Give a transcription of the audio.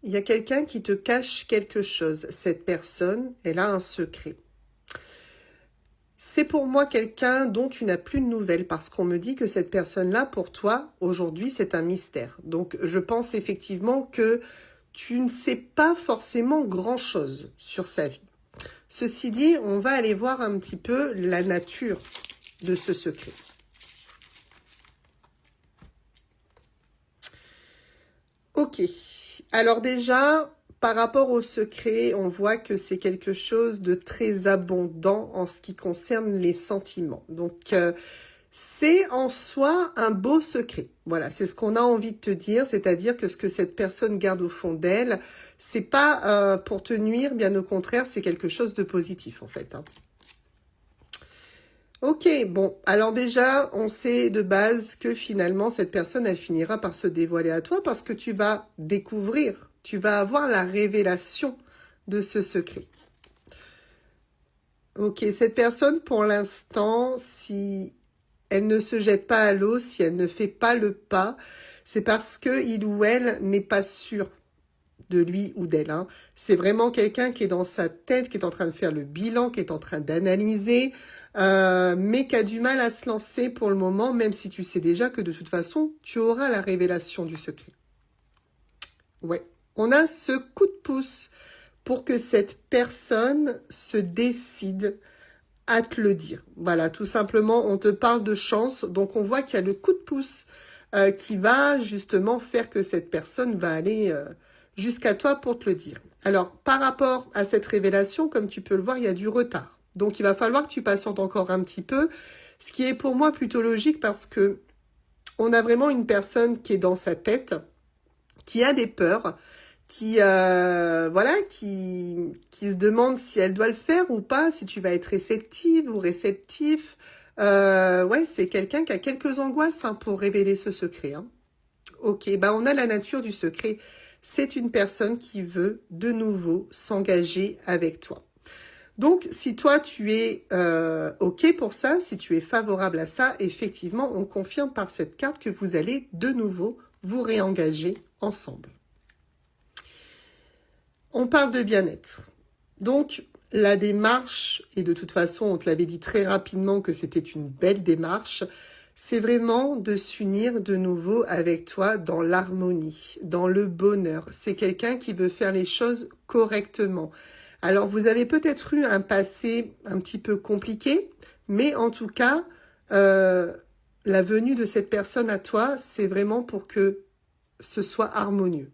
il y a quelqu'un qui te cache quelque chose. Cette personne, elle a un secret. C'est pour moi quelqu'un dont tu n'as plus de nouvelles parce qu'on me dit que cette personne-là, pour toi, aujourd'hui, c'est un mystère. Donc, je pense effectivement que tu ne sais pas forcément grand-chose sur sa vie. Ceci dit, on va aller voir un petit peu la nature de ce secret. Ok. Alors déjà, par rapport au secret, on voit que c'est quelque chose de très abondant en ce qui concerne les sentiments. Donc, c'est en soi un beau secret. Voilà, c'est ce qu'on a envie de te dire, c'est-à-dire que ce que cette personne garde au fond d'elle, c'est pas pour te nuire, bien au contraire, c'est quelque chose de positif en fait. Hein. Ok, bon, alors déjà, on sait de base que finalement, cette personne, elle finira par se dévoiler à toi parce que tu vas découvrir, tu vas avoir la révélation de ce secret. Ok, cette personne, pour l'instant, si elle ne se jette pas à l'eau, si elle ne fait pas le pas, c'est parce que il ou elle n'est pas sûr de lui ou d'elle. Hein. C'est vraiment quelqu'un qui est dans sa tête, qui est en train de faire le bilan, qui est en train d'analyser, mais qui a du mal à se lancer pour le moment, même si tu sais déjà que de toute façon, tu auras la révélation du secret. Ouais, on a ce coup de pouce pour que cette personne se décide à te le dire. Voilà, tout simplement, on te parle de chance, donc on voit qu'il y a le coup de pouce qui va justement faire que cette personne va aller jusqu'à toi pour te le dire. Alors, par rapport à cette révélation, comme tu peux le voir, il y a du retard. Donc, il va falloir que tu patientes encore un petit peu, ce qui est pour moi plutôt logique parce que on a vraiment une personne qui est dans sa tête, qui a des peurs, qui voilà, qui se demande si elle doit le faire ou pas, si tu vas être réceptive ou réceptif. Ouais, c'est quelqu'un qui a quelques angoisses hein, pour révéler ce secret. Hein. Ok, bah on a la nature du secret. C'est une personne qui veut de nouveau s'engager avec toi. Donc, si toi, tu es OK pour ça, si tu es favorable à ça, effectivement, on confirme par cette carte que vous allez de nouveau vous réengager ensemble. On parle de bien-être. Donc, la démarche, et de toute façon, on te l'avait dit très rapidement que c'était une belle démarche, c'est vraiment de s'unir de nouveau avec toi dans l'harmonie, dans le bonheur. C'est quelqu'un qui veut faire les choses correctement. Alors, vous avez peut-être eu un passé un petit peu compliqué, mais en tout cas, la venue de cette personne à toi, c'est vraiment pour que ce soit harmonieux.